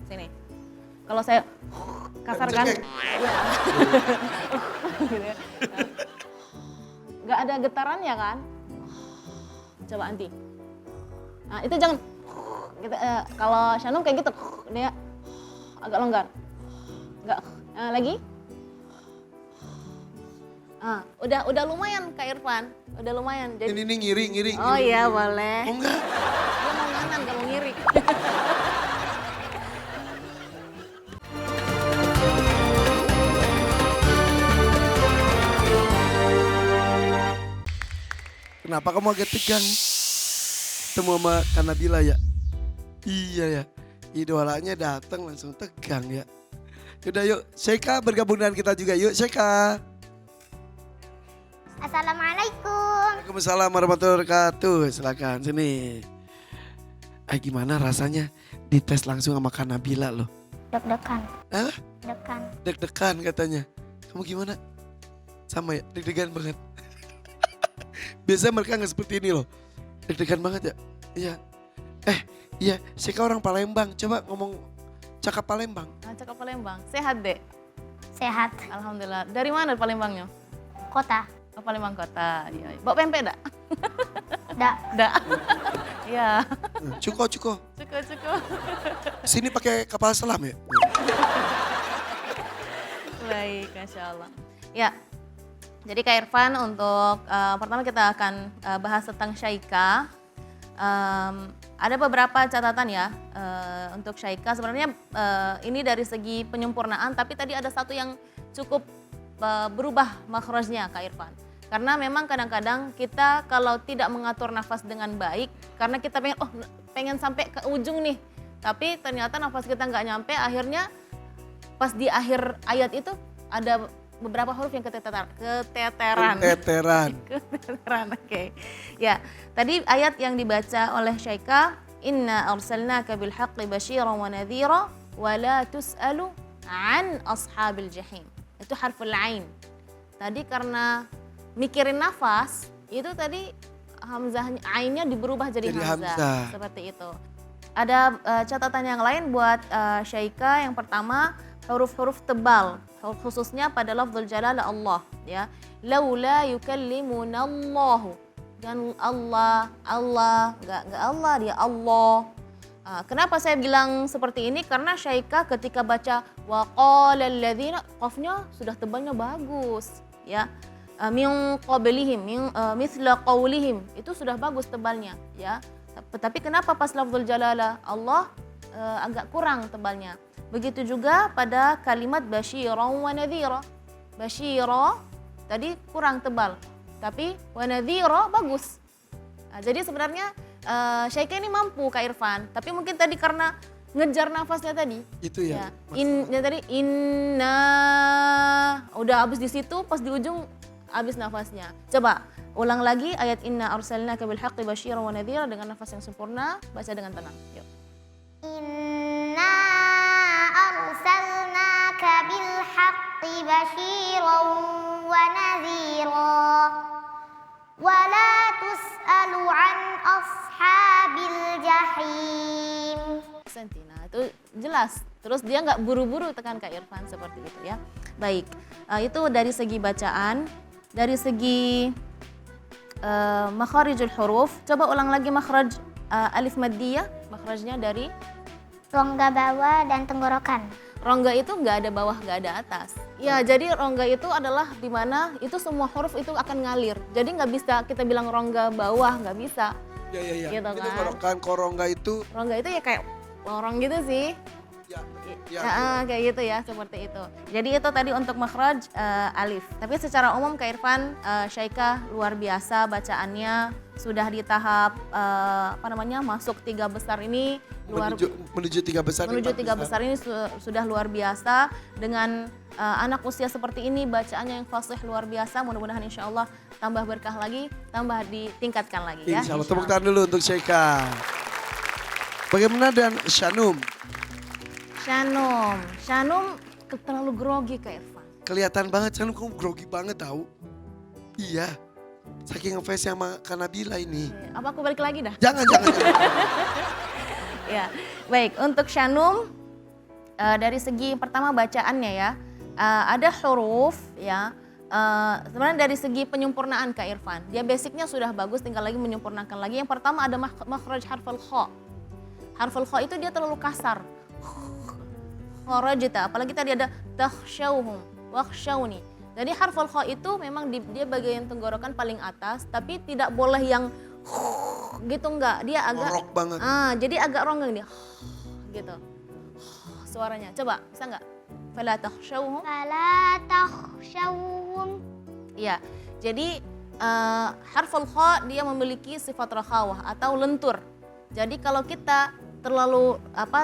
Sini. Kalau saya kasar kan? Cengeng. Iya. Gitu ya. Nggak ada getarannya kan? Coba Anti. Nah, itu jangan gitu, kalau Shanum kayak gitu dia agak longgar. Enggak. Lagi? Udah lumayan Kak Irfan. Udah lumayan. Jadi Ini ngiri. oh iya boleh. Oh enggak. Dia mau nganan kalau ngiri. Kenapa kamu agak tegang? Ketemu sama Kanabila ya? Iya ya. Idolanya datang langsung tegang ya. Yaudah yuk, Sheikha bergabung dengan kita juga yuk Sheikha. Assalamualaikum. Waalaikumsalam warahmatullahi wabarakatuh. Silakan sini. Gimana rasanya dites langsung sama Kanabila loh? Deg-degan. Hah? Degan. Deg-degan katanya. Kamu gimana? Sama ya, deg-degan banget. Biasanya mereka nggak seperti ini loh. Deg-degan banget ya? Iya. Iya, Sheikha orang Palembang. Coba ngomong cakap Palembang. Cakap Palembang. Sehat, Dek? Sehat. Alhamdulillah. Dari mana Palembangnya? Kota. Oh, Palembang kota. Iya. Bawa pempek dak? Da. Dak. Iya. Cuko. Cukup. Sini pakai kapal selam ya? Baik, Masya Allah. Ya, jadi Kak Irfan untuk pertama kita akan bahas tentang Syaika. Ada beberapa catatan ya untuk Syaika. Sebenarnya ini dari segi penyempurnaan, tapi tadi ada satu yang cukup berubah makhrajnya Kak Irfan. Karena memang kadang-kadang kita kalau tidak mengatur nafas dengan baik, karena kita pengen sampai ke ujung nih, tapi ternyata nafas kita nggak nyampe, akhirnya pas di akhir ayat itu ada beberapa huruf yang keteteran. Keteteran. Oke. Ya, tadi ayat yang dibaca oleh Syaika, inna arsalnaka bil haqqi basyiran wa nadhira wa la tus'alu an ashabil jahim. Itu harful ain. Tadi karena mikirin nafas, itu tadi hamzah ainnya diberubah jadi hamzah. Seperti itu. Ada catatan yang lain buat Syaika. Yang pertama, huruf-huruf tebal, khususnya pada lafzul jalalah Allah ya. Laula yukallimunallahu. Dan Allah, enggak Allah, dia Allah. Kenapa saya bilang seperti ini? Karena Syaika ketika baca wa qala alladzina, qafnya sudah tebalnya bagus ya. Min qablihim, mithla qawlihim, itu sudah bagus tebalnya ya. Tapi kenapa pas lafzul jalalah Allah agak kurang tebalnya? Begitu juga pada kalimat basyiran wa nadhira. Basyira tadi kurang tebal, tapi wa nadhira bagus. Jadi sebenarnya Syaika ini mampu Kak Irfan, tapi mungkin tadi karena ngejar nafasnya tadi. Itu ya. Tadi inna udah habis di situ, pas di ujung habis nafasnya. Coba ulang lagi ayat inna arsalnaka bil haqqi basyiran wa nadhira dengan nafas yang sempurna, baca dengan tenang. Yuk. Inna arsalnaka bil haqqi basyiran wa nadhira wa la tus'alu an ashabil jahim. Sentina itu jelas. Terus dia nggak buru-buru tekan Kak Irfan seperti itu ya. Baik, itu dari segi bacaan. Dari segi makharijul huruf, coba ulang lagi makhraj alif maddiyah, makhrajnya dari Rongga bawah dan tenggorokan. rongga itu nggak ada bawah, nggak ada atas. Ya, jadi rongga itu adalah di mana itu semua huruf itu akan ngalir. Jadi nggak bisa kita bilang rongga bawah, nggak bisa. Iya. Gitu Itu kan. korongga itu. Rongga itu ya kayak lorong gitu sih. Ya. Kayak gitu ya, seperti itu. Jadi itu tadi untuk makhraj alif. Tapi secara umum Kak Irfan, Syaika luar biasa bacaannya, sudah di tahap masuk 3 besar ini Menuju 3 besar. menuju 3 besar ini sudah luar biasa. Dengan anak usia seperti ini bacaannya yang fasih luar biasa. Mudah-mudahan insya Allah tambah berkah lagi, tambah ditingkatkan lagi ya. Insya Allah. Tepuk tangan dulu untuk Syaika. Bagaimana dan Shanum? Shanum terlalu grogi Kak Irfan. Kelihatan banget Shanum, kamu grogi banget tahu. Iya. Saking ngefans sama Kanabila ini. Apa aku balik lagi dah? Jangan. Ya, baik. Untuk Shanum, dari segi pertama bacaannya ya, ada huruf ya. Sebenarnya dari segi penyempurnaan Kak Irfan, dia basicnya sudah bagus, tinggal lagi menyempurnakan lagi. Yang pertama ada makhraj harful kha. Harful kha itu dia terlalu kasar. Kharajta, apalagi tadi ada takhshawhum, wakhshawni. Jadi harful kha itu memang dia bagian tenggorokan paling atas, tapi tidak boleh yang gitu enggak, dia agak Ngorok banget. jadi agak ronggang dia. Gitu. Suaranya. Coba, bisa enggak? Fala takhshawhum. Fala takhshawhum. Iya. Jadi harful kha dia memiliki sifat rakhawah atau lentur. Jadi kalau kita terlalu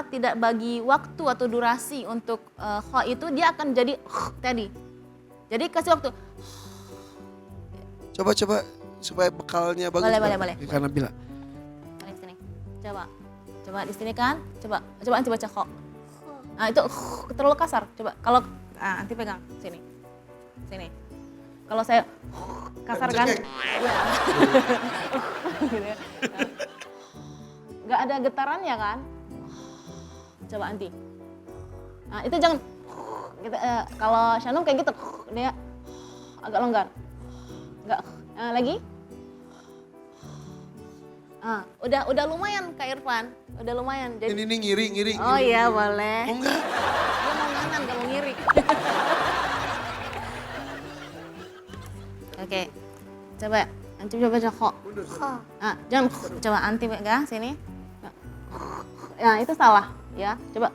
tidak bagi waktu atau durasi untuk kha itu, dia akan jadi tadi. Jadi kasih waktu. Coba supaya bekalnya bagus. Boleh. Karena bila. Di sini. Coba di sini kan. Coba anti baca kha. Nah, itu terlalu kasar. Coba kalau anti pegang sini. Kalau saya kasar kan? Iya. Gitu ya. Nggak ada getarannya kan? Coba anti. Nah, itu jangan kita, kalau Shanum kayak gitu, dia agak longgar. Enggak. Lagi. Udah lumayan Kak Irfan. Udah lumayan. Jadi, Ini ngiri. oh iya boleh. Oh enggak. Dia mau nganan, gak mau ngiri. Oke. Coba anti baca kok. Jangan coba anti pegang sini. Ya, itu salah ya. Coba.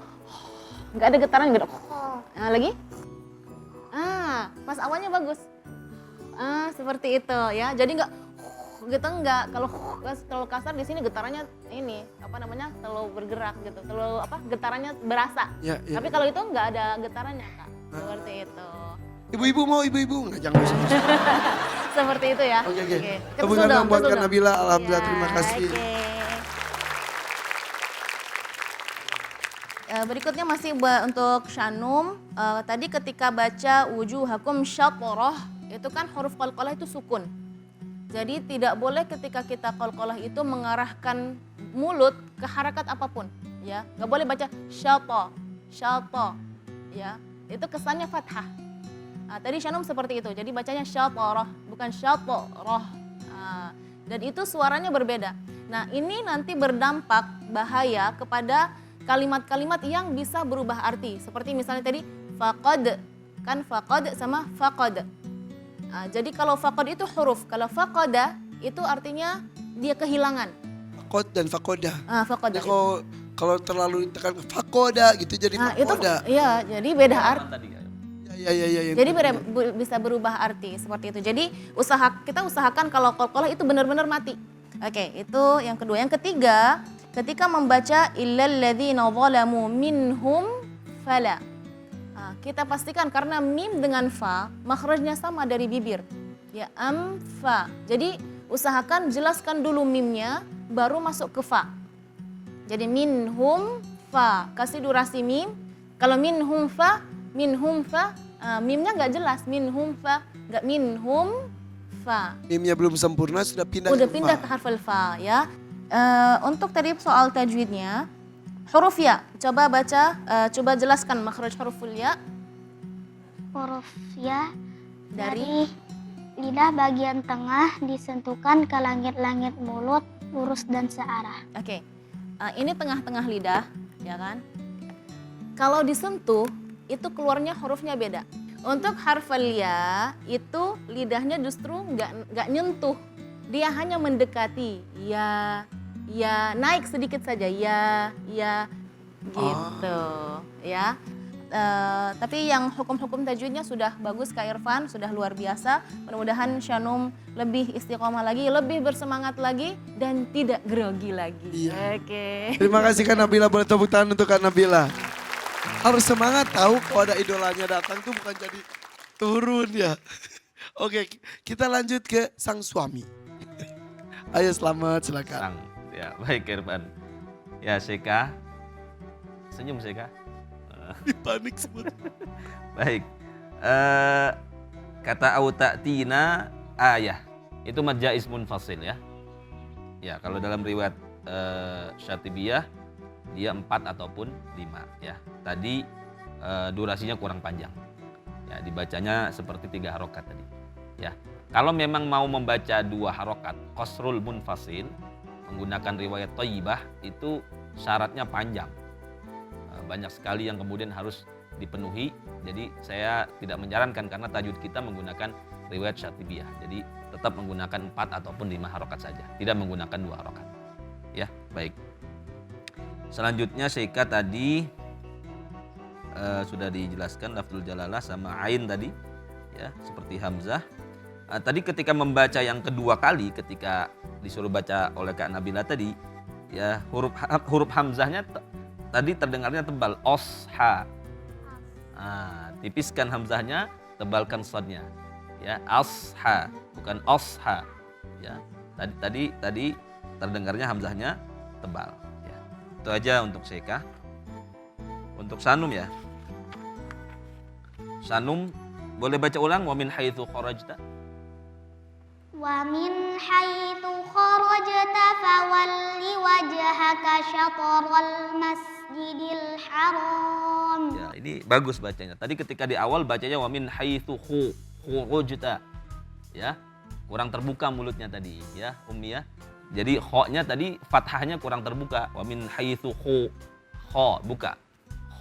Enggak ada getaran gitu. Lagi. Pas awalnya bagus. Seperti itu ya. Jadi enggak gitu enggak. Kalau terlalu kasar di sini getarannya ini terlalu bergerak gitu. Terlalu getarannya berasa. Ya. Tapi kalau itu enggak ada getarannya Kak. Seperti itu. Ibu-ibu mau ibu-ibu enggak, jangan usah. Seperti itu ya. Oke. Kita Tepuk susul tangan dong, buat susul Kak dong. Nabila, alhamdulillah, Ya, terima kasih. oke. Berikutnya masih untuk Shanum. Tadi ketika baca wujuhakum syatrah, itu kan huruf qalqalah itu sukun. Jadi tidak boleh ketika kita qalqalah itu mengarahkan mulut ke harakat apapun, ya. Nggak boleh baca syata, ya. Itu kesannya fathah. Tadi Shanum seperti itu, jadi bacanya syatrah, bukan syatrah. Dan itu suaranya berbeda. Nah, ini nanti berdampak bahaya kepada kalimat-kalimat yang bisa berubah arti. Seperti misalnya tadi faqad, kan faqad sama faqad. Jadi kalau faqad itu huruf, kalau faqada itu artinya dia kehilangan. Fakod dan fakoda. Faqada. Ya, kalau terlalu tekan fakoda gitu jadi Itu fakoda. iya, jadi beda arti. Ya. Jadi bisa berubah arti seperti itu. Jadi kita usahakan kalau qalqalah itu benar-benar mati. Oke, itu yang kedua. Yang ketiga, ketika membaca illal ladzina zalamu minhum fala. Kita pastikan karena mim dengan fa makhrajnya sama dari bibir. Ya fa. Jadi usahakan jelaskan dulu mimnya baru masuk ke fa. Jadi minhum fa, kasih durasi mim. Kalau minhum fa mimnya nggak jelas, minhum fa, nggak minhum fa. Mimnya belum sempurna sudah pindah Ke harful fa ya. Untuk tadi soal tajwidnya, huruf ya, coba baca, coba jelaskan makhraj huruful ya. Huruf ya Dari lidah bagian tengah disentuhkan ke langit-langit mulut lurus dan searah. Oke. Ini tengah-tengah lidah, ya kan? Kalau disentuh, itu keluarnya hurufnya beda. Untuk harfal ya, itu lidahnya justru nggak nyentuh. Dia hanya mendekati, ya, naik sedikit saja, ya, gitu, ya. Tapi yang hukum-hukum tajwidnya sudah bagus Kak Irfan, sudah luar biasa. Mudah-mudahan Shanum lebih istiqomah lagi, lebih bersemangat lagi, dan tidak grogi lagi. Iya. Oke. Terima kasih Kak Nabila, boleh tepuk tangan untuk Kak Nabila. Harus semangat tahu kalau ada idolanya datang tuh bukan jadi turun ya. Oke, kita lanjut ke sang suami. Ayo selamat, silakan. Ya, baik Irfan. Ya, Syeka. Senyum Syeka. Panik semua. Baik. Kata au ta'tina ayah. Itu mad jaiz munfasil ya. Ya, kalau dalam riwayat Syatibiyah dia 4 ataupun 5 ya. Tadi durasinya kurang panjang. Ya, dibacanya seperti 3 harokat tadi. Ya. Kalau memang mau membaca 2 harokat, qasrul munfasil menggunakan riwayat Thayyibah itu syaratnya panjang. Banyak sekali yang kemudian harus dipenuhi. Jadi saya tidak menyarankan karena tajwid kita menggunakan riwayat Syatibiyah. Jadi tetap menggunakan 4 ataupun 5 harokat saja, tidak menggunakan 2 harokat. Ya, baik. Selanjutnya Syeikha tadi sudah dijelaskan lafzul jalalah sama ain tadi, ya seperti hamzah. Tadi ketika membaca yang kedua kali, ketika disuruh baca oleh Kak Nabila tadi, ya huruf hamzahnya tadi terdengarnya tebal, osha. Tipiskan hamzahnya, tebalkan sodnya, ya asha, bukan osha. Ya, tadi terdengarnya hamzahnya tebal. Ya. Itu aja untuk Syeikha. Untuk Sanum ya. Sanum boleh baca ulang wa min haitsu kharajta. Wa min haitsu kharajta fawalli wajhaka syatral masjidil haram. Ya, ini bagus bacanya. Tadi ketika di awal bacanya wa min haitsu kharajta. Ya, kurang terbuka mulutnya tadi ya, Ummi ya. Jadi kha-nya tadi fathahnya kurang terbuka. Wa min haitsu kha buka.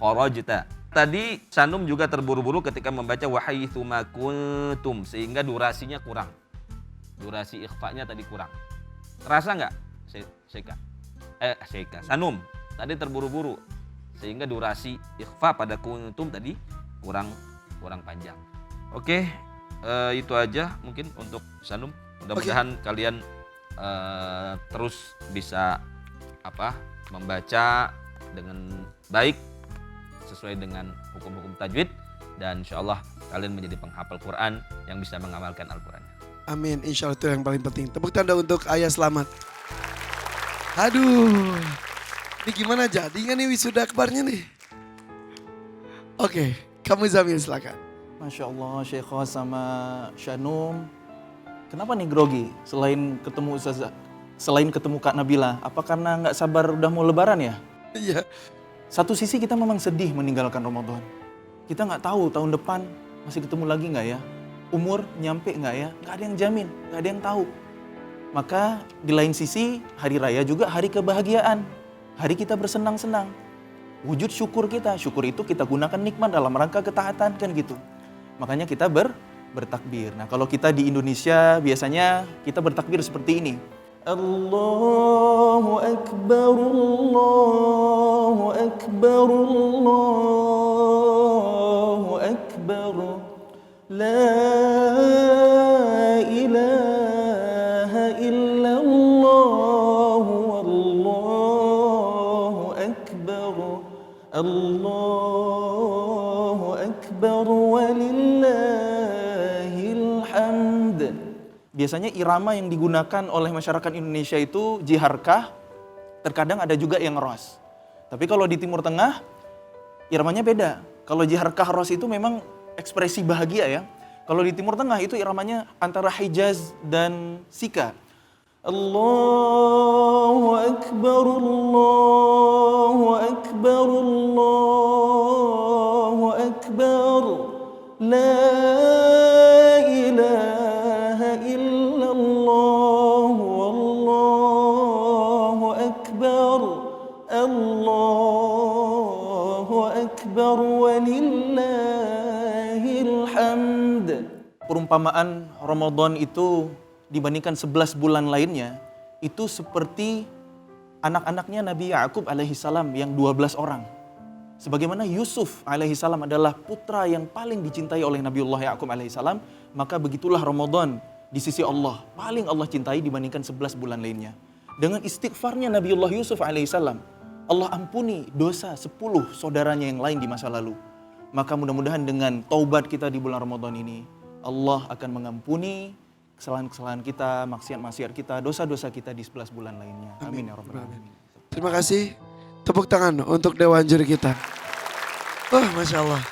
Kharajta. Tadi Sanum juga terburu-buru ketika membaca wa haitsu ma kuntum sehingga durasinya kurang. Durasi ikhfa-nya tadi kurang. Terasa nggak, Syeikha? Syeikha. Sanum tadi terburu-buru sehingga durasi ikhfa pada kuntum tadi kurang panjang. Oke, itu aja mungkin untuk Sanum. Mudah-mudahan kalian terus bisa membaca dengan baik sesuai dengan hukum-hukum tajwid dan insyaallah kalian menjadi penghafal Quran yang bisa mengamalkan Al-Quran. Amin, insya Allah itu yang paling penting. Tepuk tanda untuk Ayah Selamat. Aduh, ini gimana jadi nggak nih wisuda akbarnya nih? Oke, kamu Zamil silakan. Masya Allah, Syeikha sama Syanum. Kenapa nih grogi selain ketemu Ustazah, selain ketemu Kak Nabila? Apa karena nggak sabar udah mau lebaran ya? Iya. Satu sisi kita memang sedih meninggalkan Ramadan. Kita nggak tahu tahun depan masih ketemu lagi nggak ya? Umur nyampe nggak ya? Nggak ada yang jamin, nggak ada yang tahu. Maka di lain sisi hari raya juga hari kebahagiaan. Hari kita bersenang-senang. Wujud syukur kita. Syukur itu kita gunakan nikmat dalam rangka ketaatan kan gitu. Makanya kita bertakbir. Nah kalau kita di Indonesia biasanya kita bertakbir seperti ini. Allahu Akbar, Allahu Akbar, Allahu Akbar. La ilaha illallah, wallahu akbar. Allahu akbar walillahil hamd. Biasanya irama yang digunakan oleh masyarakat Indonesia itu jiharkah, terkadang ada juga yang ros. Tapi kalau di Timur Tengah iramanya beda. Kalau jiharkah ros itu memang ekspresi bahagia ya. Kalau di Timur Tengah itu iramanya antara Hijaz dan Sika. Allahu Akbar, Allahu Akbar, Allahu Akbar. La ilaha illallah, wallahu akbar. Allahu akbar walillahil hamd. Perumpamaan Ramadan itu dibandingkan 11 bulan lainnya, itu seperti anak-anaknya Nabi Ya'qub alaihissalam yang 12 orang. Sebagaimana Yusuf alaihissalam adalah putra yang paling dicintai oleh Nabiullah Ya'qub alaihissalam, maka begitulah Ramadan di sisi Allah, paling Allah cintai dibandingkan 11 bulan lainnya. Dengan istighfarnya Nabiullah Yusuf alaihissalam, Allah ampuni dosa 10 saudaranya yang lain di masa lalu. Maka mudah-mudahan dengan taubat kita di bulan Ramadan ini, Allah akan mengampuni kesalahan-kesalahan kita, maksiat-maksiat kita, dosa-dosa kita di 11 bulan lainnya. Amin ya rabbal alamin. Terima kasih. Tepuk tangan untuk Dewan Juri kita. Masya Allah.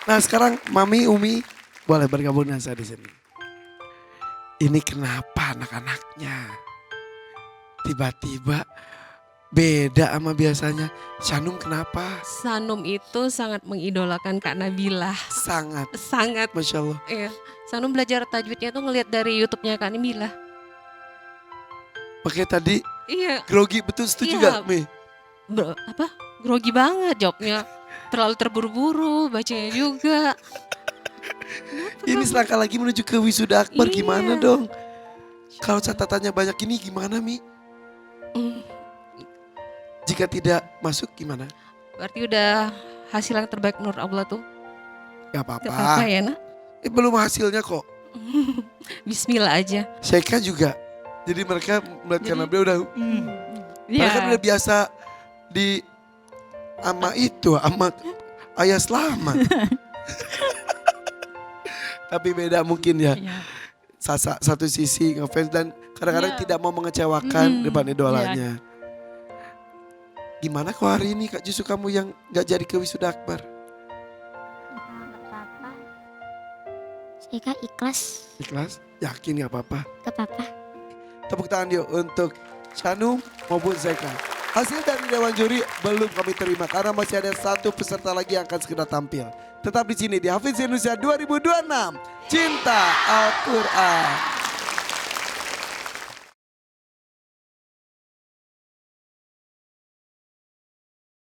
Nah sekarang Mami, Umi boleh bergabung dengan saya di sini. Ini kenapa anak-anaknya tiba-tiba beda sama biasanya. Shanum kenapa? Sanum itu sangat mengidolakan Kak Nabila. Sangat, Sangat. Masya Allah. Iya. Sanum belajar tajwidnya tuh ngelihat dari YouTube-nya Kak Nabila. Makanya tadi Iya. grogi betul setuju Iya. gak Mi? Grogi banget jawabnya. Terlalu terburu-buru, bacanya juga. Ini selangkah lagi menuju ke wisuda akbar, Iya. gimana dong? Kalau catatannya banyak ini gimana Mi? Mm, Jika tidak masuk gimana? Berarti udah hasil yang terbaik menurut Allah tuh. Gak Gak apa-apa apa-apa. ya nak. Belum hasilnya kok. Bismillah aja. Syeika juga. Jadi mereka melihat Jadi- Nabila udah Iya. mereka udah biasa di ama itu, ama ayah selamat. Tapi beda mungkin ya. Iya. Satu sisi ngefans dan kadang-kadang Iya. tidak mau mengecewakan Mm-mm. depan idolanya. Gimana kok hari ini Kak, justru kamu yang gak jadi ke wisuda akbar? Gak apa-apa. Syeika ikhlas, Ikhlas? Yakin gak apa-apa? gak apa-apa. Tepuk tangan yuk untuk Shanum maupun Zeka. Hasil dari Dewan Juri belum kami terima karena masih ada satu peserta lagi yang akan segera tampil. Tetap di sini di Hafiz Indonesia 2026. Cinta Al-Quran.